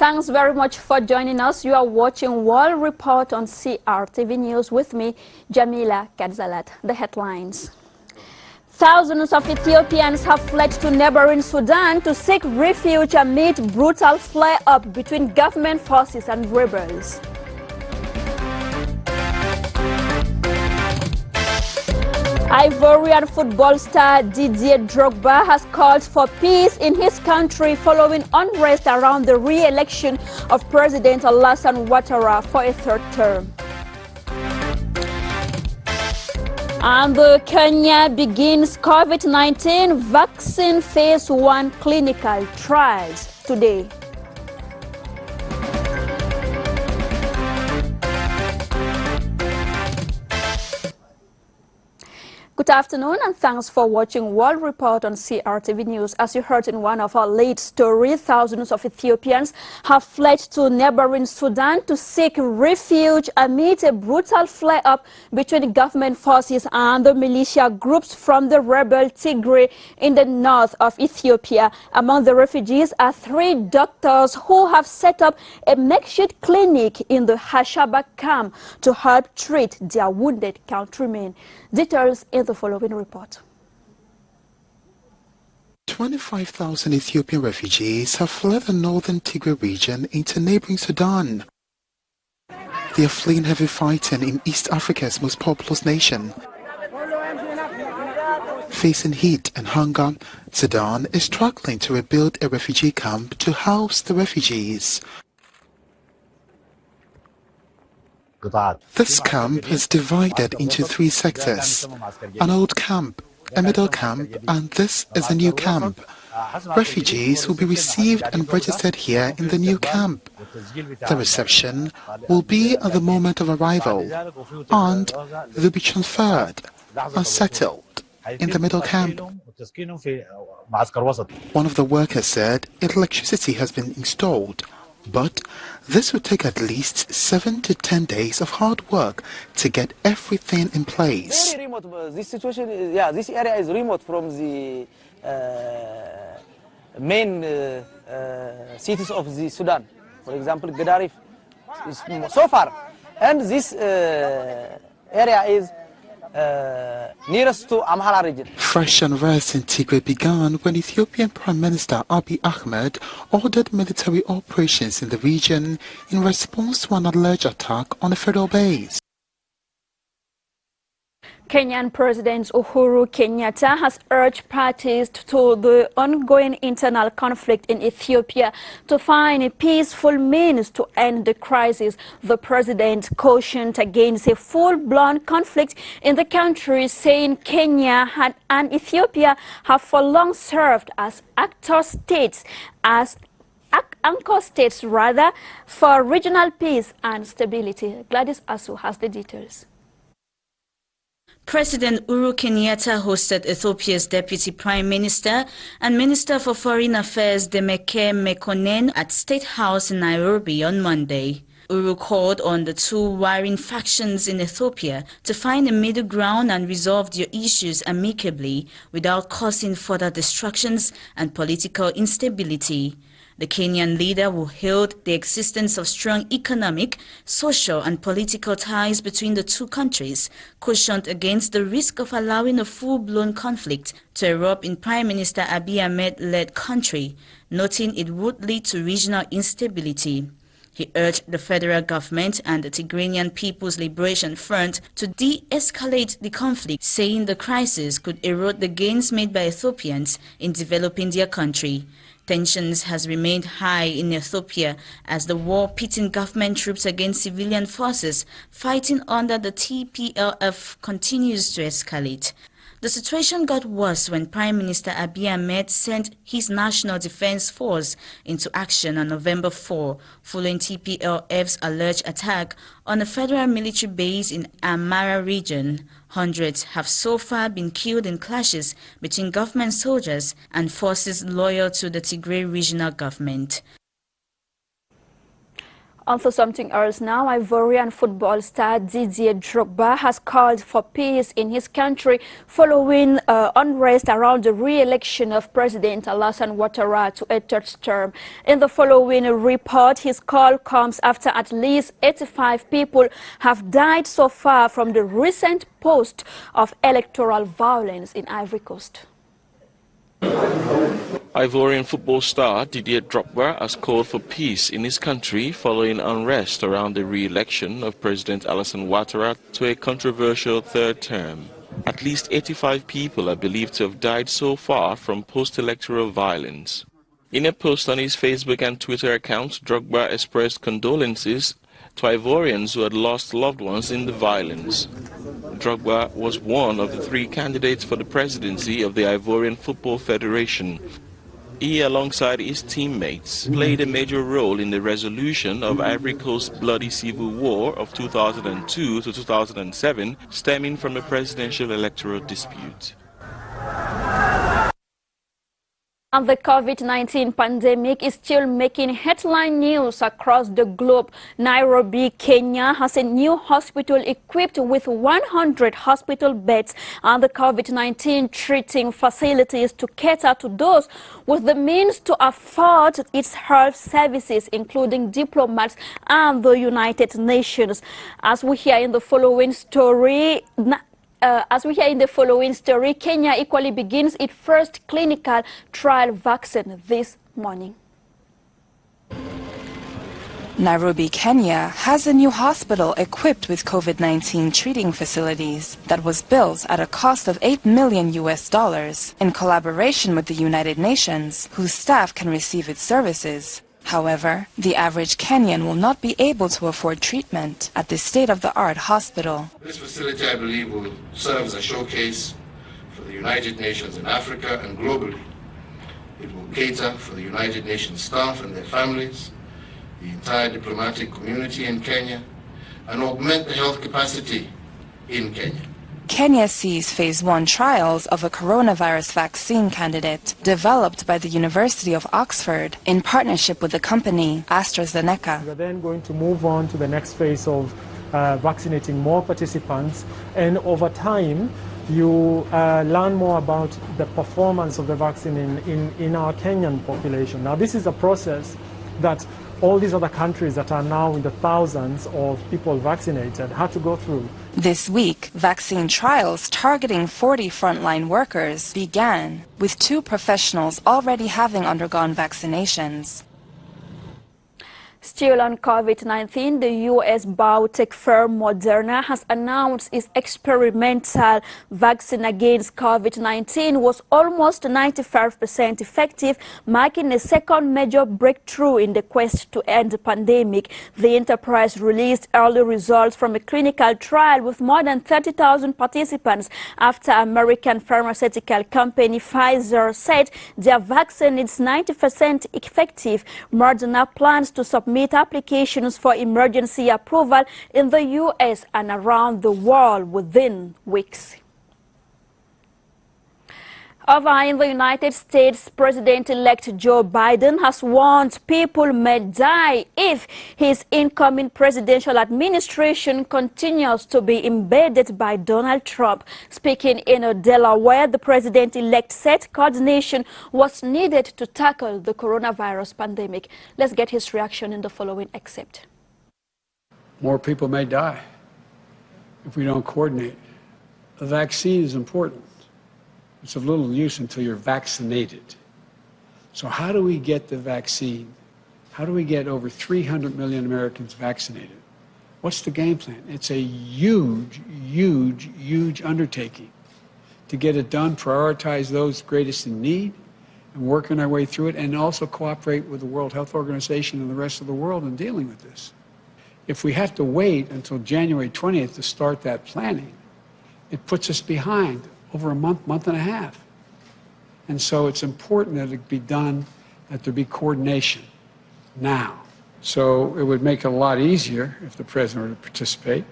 Thanks very much for joining us. You are watching World Report on CRTV News with me, Jamila Kadzalat. The headlines. Thousands of Ethiopians have fled to neighboring Sudan to seek refuge amid brutal flare-up between government forces and rebels. Ivorian football star Didier Drogba has called for peace in his country following unrest around the re-election of President Alassane Ouattara for a third term. And Kenya begins COVID-19 vaccine phase 1 clinical trials today. Good afternoon and thanks for watching World Report on CRTV News. As you heard in one of our lead stories, thousands of Ethiopians have fled to neighboring Sudan to seek refuge amid a brutal flare-up between government forces and the militia groups from the rebel Tigray in the north of Ethiopia. Among the refugees are 3 doctors who have set up a makeshift clinic in the Hashaba camp to help treat their wounded countrymen. Details in the following report. 25,000 Ethiopian refugees have fled the northern Tigray region into neighboring Sudan. They are fleeing heavy fighting in East Africa's most populous nation. Facing heat and hunger, Sudan is struggling to rebuild a refugee camp to house the refugees. This camp is divided into 3 sectors, an old camp, a middle camp, and this is a new camp. Refugees will be received and registered here in the new camp. The reception will be at the moment of arrival, and they'll be transferred and settled in the middle camp. One of the workers said electricity has been installed, but this will take at least 7 to 10 days of hard work to get everything in place. Very remote. This situation, this area is remote from the main cities of the Sudan. For example, Gadarif is so far, and this area is nearest to Amhara region. Fresh unrest in Tigray began when Ethiopian Prime Minister Abiy Ahmed ordered military operations in the region in response to an alleged attack on a federal base. Kenyan President Uhuru Kenyatta has urged parties to the ongoing internal conflict in Ethiopia to find peaceful means to end the crisis. The president cautioned against a full-blown conflict in the country, saying Kenya and Ethiopia have for long served as anchor states for regional peace and stability. Gladys Asu has the details. President Uhuru Kenyatta hosted Ethiopia's Deputy Prime Minister and Minister for Foreign Affairs Demeke Mekonnen at State House in Nairobi on Monday. Uhuru called on the 2 warring factions in Ethiopia to find a middle ground and resolve their issues amicably without causing further destructions and political instability. The Kenyan leader, who hailed the existence of strong economic, social and political ties between the 2 countries, cautioned against the risk of allowing a full-blown conflict to erupt in Prime Minister Abiy Ahmed-led country, noting it would lead to regional instability. He urged the federal government and the Tigrayan People's Liberation Front to de-escalate the conflict, saying the crisis could erode the gains made by Ethiopians in developing their country. Tensions has remained high in Ethiopia as the war pitting government troops against civilian forces fighting under the TPLF continues to escalate. The situation got worse when Prime Minister Abiy Ahmed sent his National Defense Force into action on November 4, following TPLF's alleged attack on a federal military base in Amhara region. Hundreds have so far been killed in clashes between government soldiers and forces loyal to the Tigray regional government. On to something else now, Ivorian football star Didier Drogba has called for peace in his country following unrest around the re-election of President Alassane Ouattara to a third term. In the following report, his call comes after at least 85 people have died so far from the recent post of electoral violence in Ivory Coast. Ivorian football star Didier Drogba has called for peace in his country following unrest around the re-election of President Alassane Ouattara to a controversial third term. At least 85 people are believed to have died so far from post-electoral violence. In a post on his Facebook and Twitter accounts, Drogba expressed condolences to Ivorians who had lost loved ones in the violence. Drogba was one of the 3 candidates for the presidency of the Ivorian Football Federation. He, alongside his teammates, played a major role in the resolution of Ivory Coast's bloody civil war of 2002 to 2007, stemming from a presidential electoral dispute. And the COVID-19 pandemic is still making headline news across the globe. Nairobi, Kenya has a new hospital equipped with 100 hospital beds and the COVID-19 treating facilities to cater to those with the means to afford its health services, including diplomats and the United Nations. As we hear in the following story, Kenya equally begins its first clinical trial vaccine this morning. Nairobi, Kenya has a new hospital equipped with COVID-19 treating facilities that was built at a cost of $8 million in collaboration with the United Nations, whose staff can receive its services. However, the average Kenyan will not be able to afford treatment at this state-of-the-art hospital. This facility, I believe, will serve as a showcase for the United Nations in Africa and globally. It will cater for the United Nations staff and their families, the entire diplomatic community in Kenya, and augment the health capacity in Kenya. Kenya sees Phase 1 trials of a coronavirus vaccine candidate developed by the University of Oxford in partnership with the company AstraZeneca. We're then going to move on to the next phase of vaccinating more participants, and over time you learn more about the performance of the vaccine in our Kenyan population. Now, this is a process that all these other countries that are now in the thousands of people vaccinated had to go through. This week, vaccine trials targeting 40 frontline workers began, with 2 professionals already having undergone vaccinations. Still on COVID-19, the U.S. biotech firm Moderna has announced its experimental vaccine against COVID-19 was almost 95% effective, marking a second major breakthrough in the quest to end the pandemic. The enterprise released early results from a clinical trial with more than 30,000 participants after American pharmaceutical company Pfizer said their vaccine is 90% effective. Moderna plans to submit applications for emergency approval in the U.S. and around the world within weeks. Over in the United States, President-elect Joe Biden has warned people may die if his incoming presidential administration continues to be embedded by Donald Trump. Speaking in Delaware, the president-elect said coordination was needed to tackle the coronavirus pandemic. Let's get his reaction in the following excerpt. More people may die if we don't coordinate. The vaccine is important. It's of little use until you're vaccinated. So how do we get the vaccine? How do we get over 300 million Americans vaccinated? What's the game plan? It's a huge, huge, huge undertaking to get it done, prioritize those greatest in need, and working our way through it, and also cooperate with the World Health Organization and the rest of the world in dealing with this. If we have to wait until January 20th to start that planning, it puts us behind over a month, month and a half. And so it's important that it be done, that there be coordination now. So it would make it a lot easier if the president were to participate.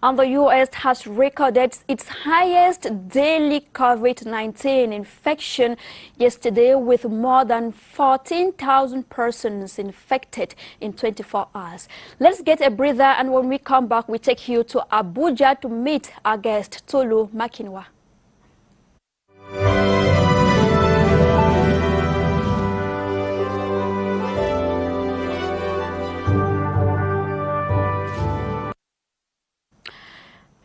And the U.S. has recorded its highest daily COVID-19 infection yesterday, with more than 14,000 persons infected in 24 hours. Let's get a breather, and when we come back, we take you to Abuja to meet our guest, Tolu Makinwa.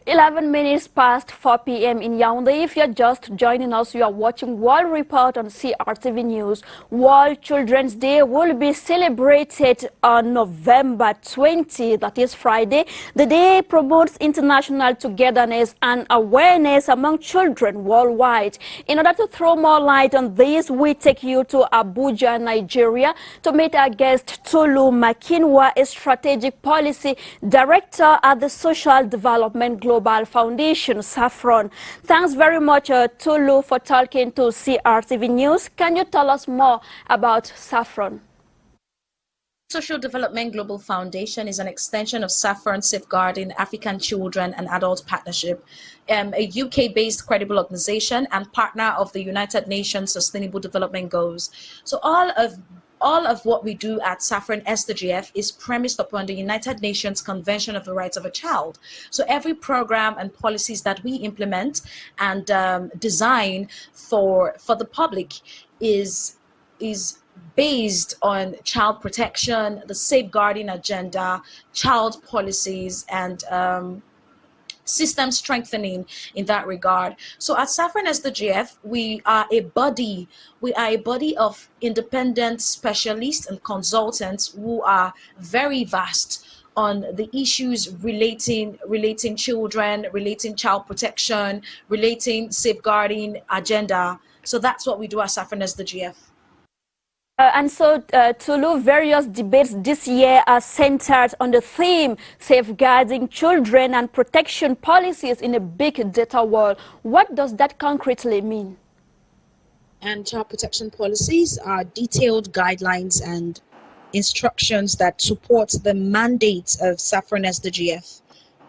11 minutes past 4 p.m. in Yaoundé. If you're just joining us, you are watching World Report on CRTV News. World Children's Day will be celebrated on November 20, that is Friday. The day promotes international togetherness and awareness among children worldwide. In order to throw more light on this, we take you to Abuja, Nigeria, to meet our guest, Tolu Makinwa, a strategic policy director at the Social Development Global Foundation, Saffron. Thanks very much, Tolu, for talking to CRTV News. Can you tell us more about Saffron? Social Development Global Foundation is an extension of Saffron Safeguarding African Children and Adult Partnership, a UK-based credible organization and partner of the United Nations Sustainable Development Goals. So all of what we do at Saffron SDGF is premised upon the United Nations Convention of the Rights of a Child. So every program and policies that we implement and design for the public is based on child protection, the safeguarding agenda, child policies, and system strengthening in that regard. So at Saffron SDGF, we are a body of independent specialists and consultants who are very vast on the issues relating children, relating child protection, relating safeguarding agenda. So that's what we do at Saffron SDGF. And so, Tolu, various debates this year are centered on the theme safeguarding children and protection policies in a big data world. What does that concretely mean? And child protection policies are detailed guidelines and instructions that support the mandate of Saffron SDGF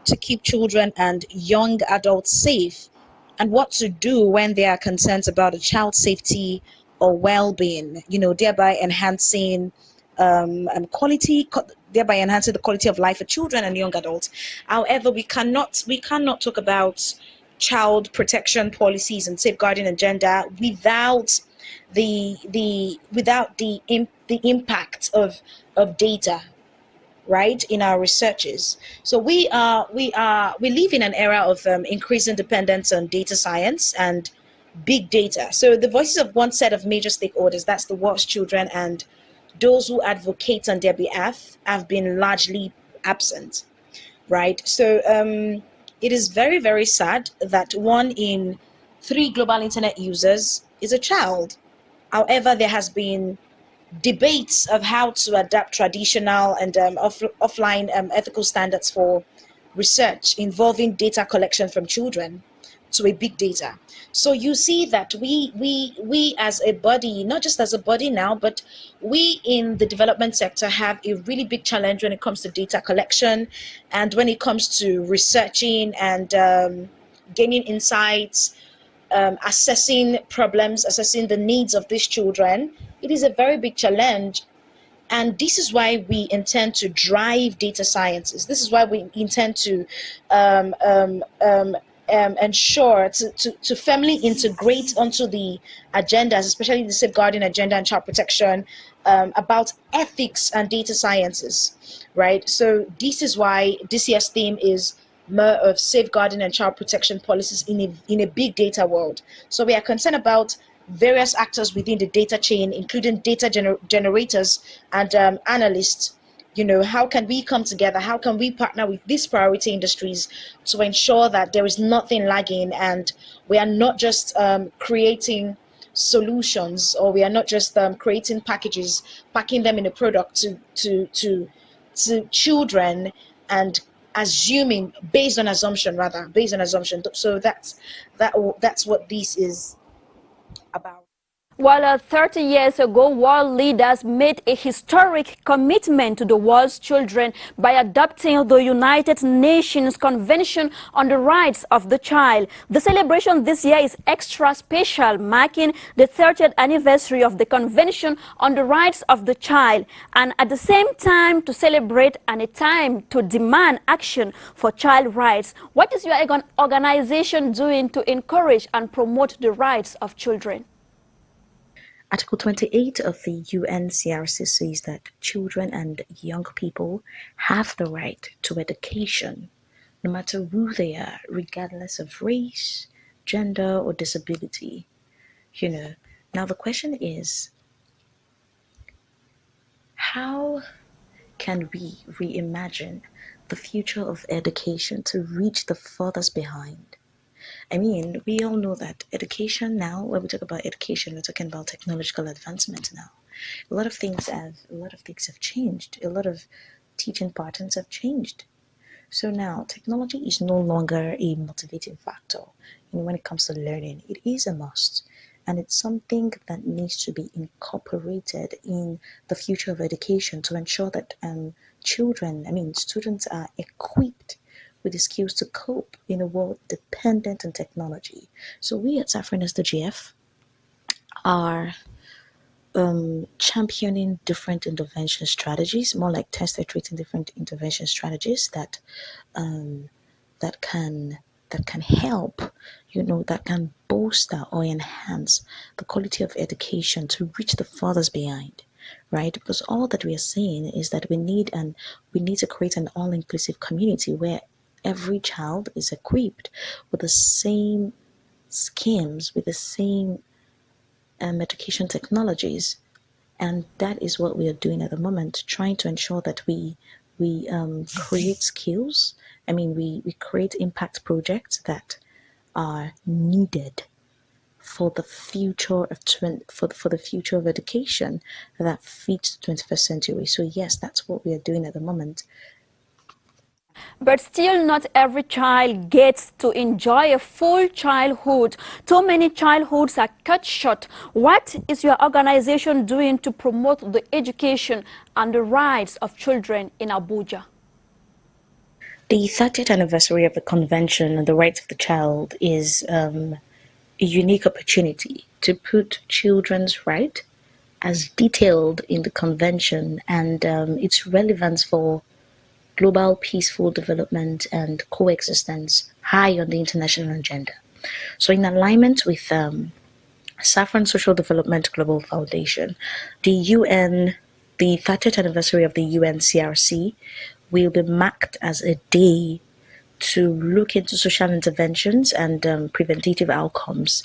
to keep children and young adults safe, and what to do when there are concerns about a child's safety or well-being, thereby enhancing the quality of life for children and young adults. However, we cannot talk about child protection policies and safeguarding agenda without the impact of data, right, in our researches. So we live in an era of increasing dependence on data science and big data. So the voices of one set of major stakeholders, that's the world's children and those who advocate on their behalf, have been largely absent, right? So it is very, very sad that 1 in 3 global internet users is a child. However, there has been debates of how to adapt traditional and offline ethical standards for research involving data collection from children to a big data. So you see that we as a body, not just as a body now, but we in the development sector have a really big challenge when it comes to data collection and when it comes to researching and gaining insights, assessing problems, assessing the needs of these children. It is a very big challenge. And this is why we intend to drive data sciences. This is why we intend to ensure to firmly integrate onto the agendas, especially the safeguarding agenda and child protection, about ethics and data sciences, right? So this is why this year's theme is more of safeguarding and child protection policies in a big data world. So we are concerned about various actors within the data chain, including data generators and analysts. How can we come together? How can we partner with these priority industries to ensure that there is nothing lagging and we are not just creating solutions, or we are not just creating packages, packing them in a product to children and assuming based on assumption. So that's what this is about. Well, 30 years ago, world leaders made a historic commitment to the world's children by adopting the United Nations Convention on the Rights of the Child. The celebration this year is extra special, marking the 30th anniversary of the Convention on the Rights of the Child, and at the same time to celebrate and a time to demand action for child rights. What is your organization doing to encourage and promote the rights of children? Article 28 of the UNCRC says that children and young people have the right to education, no matter who they are, regardless of race, gender, or disability. Now the question is, how can we reimagine the future of education to reach the furthest behind? I mean, we all know that education now, when we talk about education, we're talking about technological advancement now. A lot of things have changed. A lot of teaching patterns have changed. So now technology is no longer a motivating factor. When it comes to learning, it is a must. And it's something that needs to be incorporated in the future of education to ensure that students are equipped with the skills to cope in a world dependent on technology. So we at Safran SDGF are championing different intervention strategies, more like tested treating different intervention strategies that can help, that can bolster or enhance the quality of education to reach the furthest behind, right? Because all that we are saying is that we need to create an all-inclusive community where every child is equipped with the same schemes, with the same education technologies, and that is what we are doing at the moment, trying to ensure that we create skills. We create impact projects that are needed for the future of for the future of education that fits the 21st century. So yes, that's what we are doing at the moment. But still, not every child gets to enjoy a full childhood. Too many childhoods are cut short. What is your organization doing to promote the education and the rights of children in Abuja? The 30th anniversary of the Convention on the Rights of the Child is a unique opportunity to put children's right as detailed in the Convention and its relevance for global peaceful development and coexistence high on the international agenda. So in alignment with Safran Social Development Global Foundation, the 30th anniversary of the UNCRC will be marked as a day to look into social interventions and preventative outcomes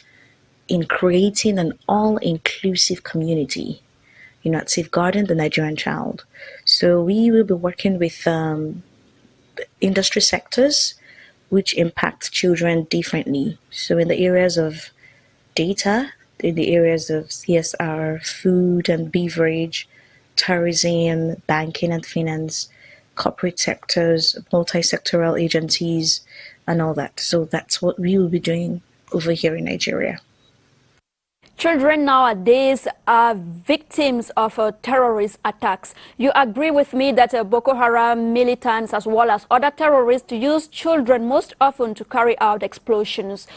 in creating an all-inclusive community, at safeguarding the Nigerian child. So we will be working with industry sectors which impact children differently. So in the areas of data, in the areas of CSR, food and beverage, tourism, banking and finance, corporate sectors, multi-sectoral agencies, and all that. So that's what we will be doing over here in Nigeria. Children nowadays are victims of terrorist attacks. You agree with me that Boko Haram militants as well as other terrorists use children most often to carry out explosions.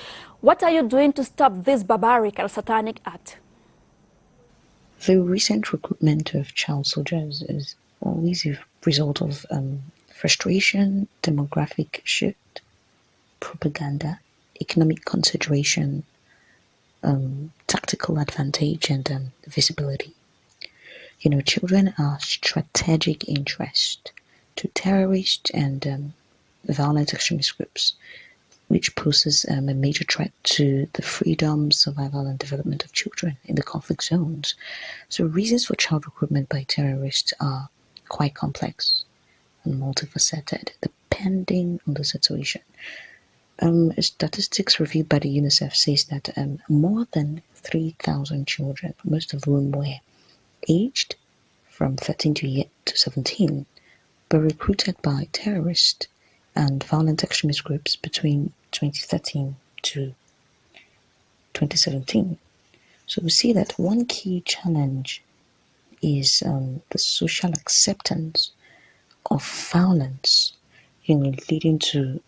What are you doing to stop this barbaric and satanic act? The recent recruitment of child soldiers is always a result of frustration, demographic shift, propaganda, economic consideration, tactical advantage, and visibility. Children are strategic interest to terrorist and violent extremist groups, which poses a major threat to the freedom, survival, and development of children in the conflict zones. So reasons for child recruitment by terrorists are quite complex and multifaceted, depending on the situation. Statistics reviewed by the UNICEF says that more than 3,000 children, most of whom were aged from 13 to 17, were recruited by terrorist and violent extremist groups between 2013 to 2017. So we see that one key challenge is the social acceptance of violence, leading to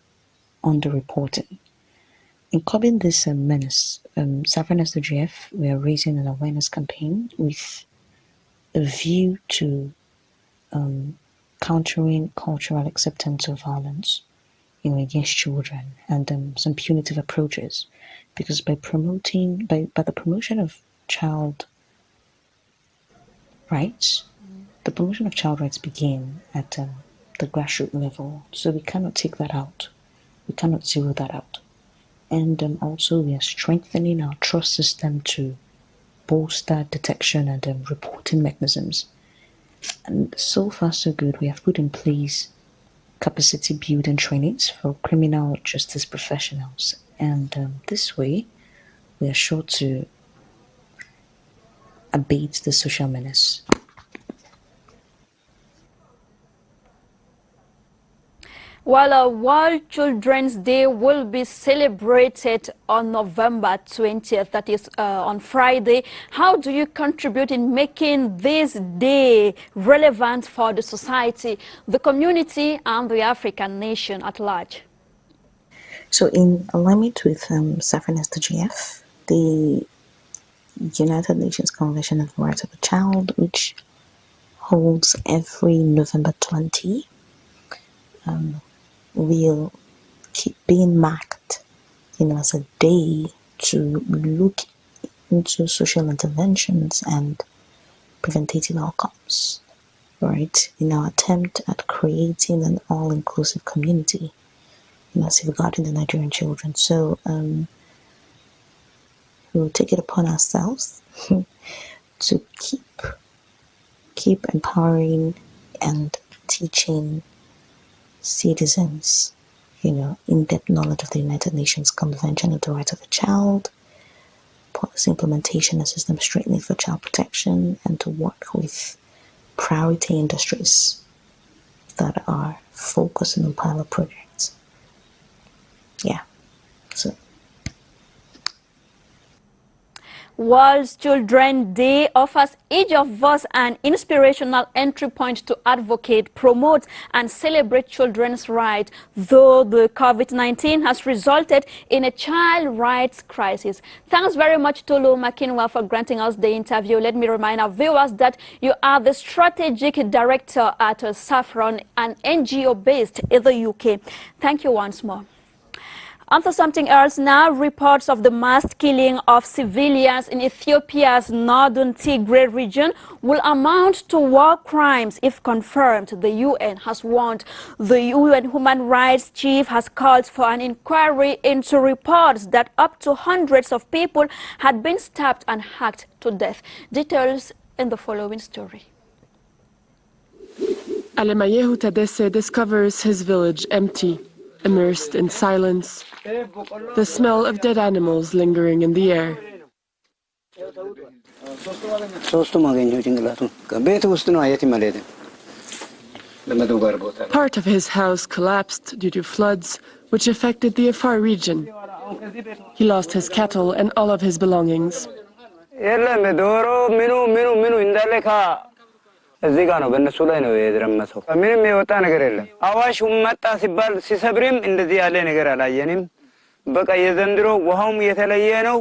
underreporting. In curbing this menace, Savannah SDGF, we are raising an awareness campaign with a view to countering cultural acceptance of violence, against children, and some punitive approaches, because by the promotion of child rights, the promotion of child rights begin at the grassroots level. So we cannot take that out. We cannot zero that out. And also we are strengthening our trust system to bolster detection and reporting mechanisms. And so far so good. We have put in place capacity building trainings for criminal justice professionals. And this way, we are sure to abate the social menace. While World Children's Day will be celebrated on November 20th, that is on Friday, how do you contribute in making this day relevant for the society, the community, and the African nation at large? So in alignment with Savannah SDGF, the United Nations Convention on the Rights of the Child, which holds every November 20, will keep being marked, as a day to look into social interventions and preventative outcomes, right? In our attempt at creating an all-inclusive community, safeguarding the Nigerian children. So we'll take it upon ourselves to keep empowering and teaching citizens, in-depth knowledge of the United Nations Convention of the Rights of the Child, policy implementation and system strengthening for child protection, and to work with priority industries that are focusing on pilot projects. Yeah, so. World Children's Day offers each of us an inspirational entry point to advocate, promote, and celebrate children's rights, though the COVID-19 has resulted in a child rights crisis. Thanks very much, Tolu Makinwa, for granting us the interview. Let me remind our viewers that you are the Strategic Director at Saffron, an NGO based in the UK. Thank you once more. On to something else now, reports of the mass killing of civilians in Ethiopia's northern Tigray region will amount to war crimes if confirmed, the UN has warned. The UN Human Rights Chief has called for an inquiry into reports that up to hundreds of people had been stabbed and hacked to death. Details in the following story. Alemayehu Tadesse discovers his village empty, immersed in silence, the smell of dead animals lingering in the air. Part of his house collapsed due to floods, which affected the Afar region. He lost his cattle and all of his belongings. እዚህ ጋር ነው በእነሱ ላይ ነው የደረመሰው ምንም የወጣ ነገር የለም አዋሽ መጣ ሲባል ሲሰብርም እንደዚህ ያለ ነገር አላየንም በቃ የዘንድሮ ውሃውም የተለየ ነው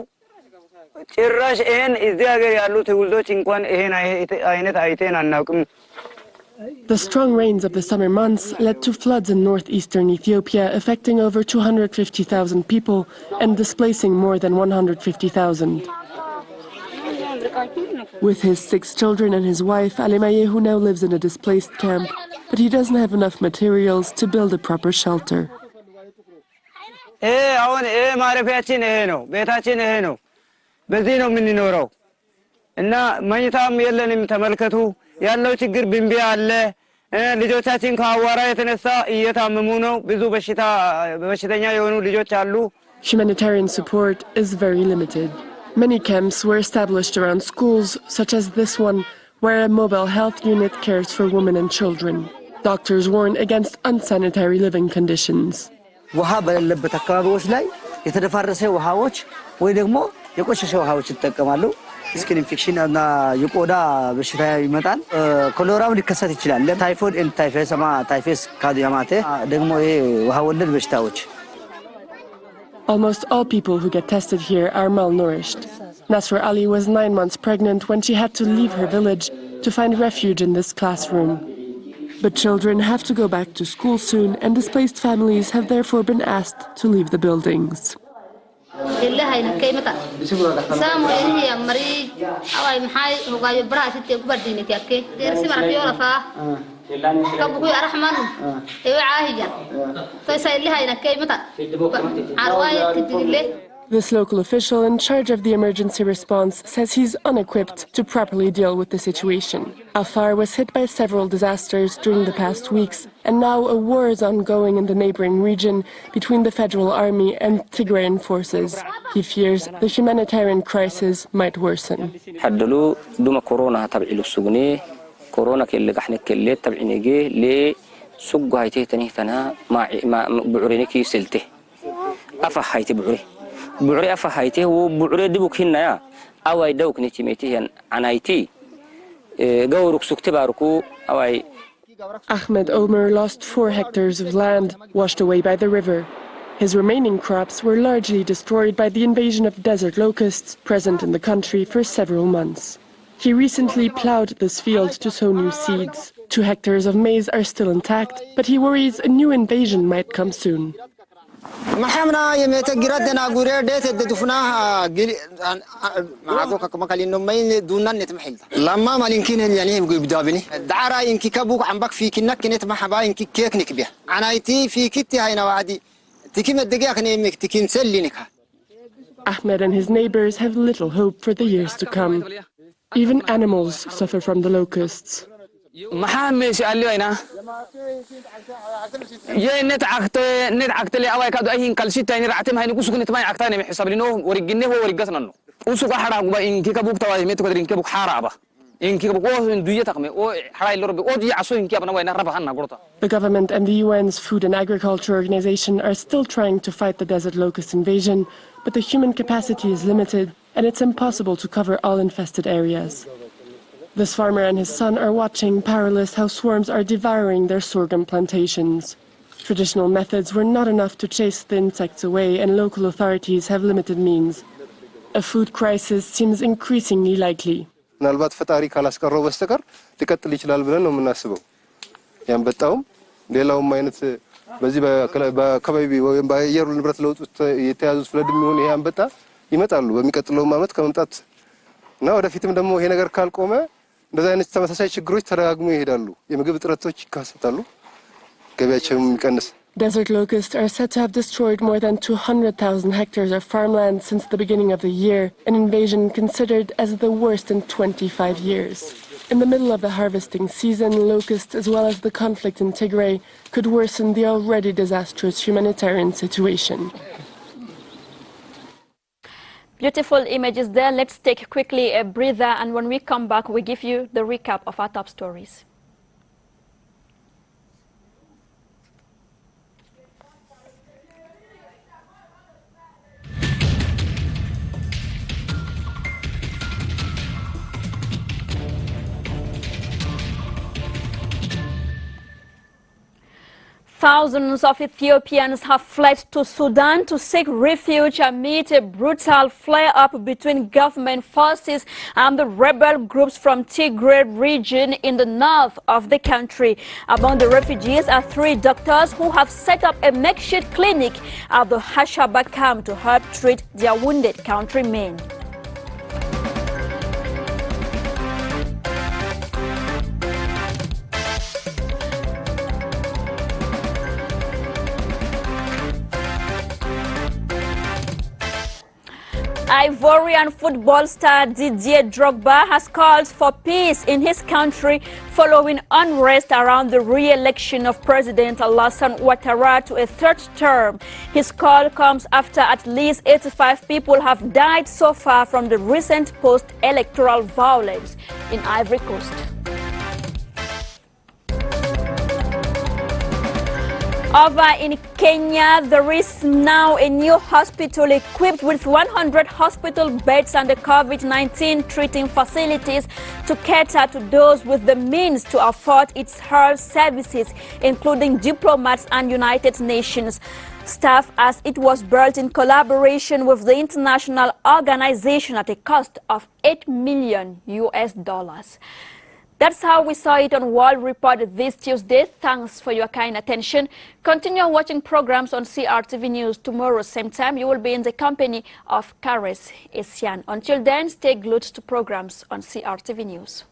ጭራሽ ይሄን እዚህ ሀገር ያሉ ትውልዶች እንኳን ይሄን አይነት አይተን አናውቅም The strong rains of the summer months led to floods in northeastern Ethiopia affecting over 250,000 people and displacing more than 150,000. With his 6 children and his wife, Alemayehu now lives in a displaced camp, but he doesn't have enough materials to build a proper shelter. ማረፊያችን ይሄ ነው ቤታችን ይሄ ነው በዚህ ነው የምንኖረው እና መኝታም የለንም ተመልከቱ ያለው ችግር ቢንቢ አለ ልጆቻችን ከአዋራ የተነሳ እየታመሙ ነው ብዙ በሽተኛ የሆኑ ልጆች አሉ Humanitarian support is very limited. Many camps were established around schools, such as this one, where a mobile health unit cares for women and children. Doctors warn against unsanitary living conditions. ውሃ በሌለበት አካባቢዎች ላይ የተደፋረሰ ውሃዎች ወይ ደግሞ የቆሸሸ ውሃዎች ይጠቀማሉ ስኪን ኢንፌክሽን እና የቆዳ በሽታ ይመጣል። ኮሌራም ሊከሰት ይችላል። ታይፎይድ ኤንድ ታይፈስ ካዲያማቴ ደግሞ ይሄ ውሃ ወለድ በሽታዎች። Almost all people who get tested here are malnourished. Nasra Ali was 9 months pregnant when she had to leave her village to find refuge in this classroom. But children have to go back to school soon, and displaced families have therefore been asked to leave the buildings. This local official in charge of the emergency response says he's unequipped to properly deal with the situation. Afar was hit by several disasters during the past weeks, and now a war is ongoing in the neighboring region between the federal army and Tigrayan forces. He fears the humanitarian crisis might worsen. كورونا كله إحنا كله تبعينيجي ليه سوق هايته تنيه مع بعرينكي سلته أفا هايته بعري أفا هايته وبعري دبوك هنا يا أواي دوك نتيمتي عنايتي جورك سوق تباركو أواي. Ahmed Omer lost 4 hectares of land washed away by the river. His remaining crops were largely destroyed by the invasion of desert locusts present in the country for several months. He recently plowed this field to sow new seeds. 2 hectares of maize are still intact, but he worries a new invasion might come soon. Ahmed and his neighbors have little hope for the years to come. Even animals suffer from the locusts. The government and the UN's Food and Agriculture Organization are still trying to fight the desert locust invasion, but the human capacity is limited and it's impossible to cover all infested areas. This farmer and his son are watching, powerless, how swarms are devouring their sorghum plantations. Traditional methods were not enough to chase the insects away, and local authorities have limited means. A food crisis seems increasingly likely. ምናልባት ፈጣሪ ካላስቀረው በስተቀር ሊቀጥል ይችላል ብለን ነው የምናስበው። ያንበጣውም ሌላውም አይነት በዚህ በአካባቢ ወይም በአየር ንብረት ለውጥ የተያዙት ፍለድም ይሁን ይሄ አንበጣ ይመጣሉ በሚቀጥለው ዓመት ከመምጣት እና ወደፊትም ደግሞ ይሄ ነገር ካልቆመ እንደዛ አይነት ተመሳሳይ ችግሮች ተደጋግሞ ይሄዳሉ። የምግብ እጥረቶች ይከሰታሉ። ገበያቸውም ይቀንስ። Desert locusts are said to have destroyed more than 200,000 hectares of farmland since the beginning of the year, an invasion considered as the worst in 25 years. In the middle of the harvesting season, locusts as well as the conflict in Tigray could worsen the already disastrous humanitarian situation. Beautiful images there. Let's take quickly a breather, and when we come back, we give you the recap of our top stories. Thousands of Ethiopians have fled to Sudan to seek refuge amid a brutal flare-up between government forces and the rebel groups from Tigray region in the north of the country. Among the refugees are 3 doctors who have set up a makeshift clinic at the Hashaba camp to help treat their wounded countrymen. Ivorian football star Didier Drogba has called for peace in his country following unrest around the re-election of President Alassane Ouattara to a 3rd term. His call comes after at least 85 people have died so far from the recent post-electoral violence in Ivory Coast. Over in Kenya, there is now a new hospital equipped with 100 hospital beds and the COVID-19 treating facilities to cater to those with the means to afford its health services, including diplomats and United Nations staff, as it was built in collaboration with the international organization at a cost of $8 million. That's how we saw it on World Report this Tuesday. Thanks for your kind attention. Continue watching programs on CRTV News. Tomorrow, same time, you will be in the company of Karis Esian. Until then, stay glued to programs on CRTV News.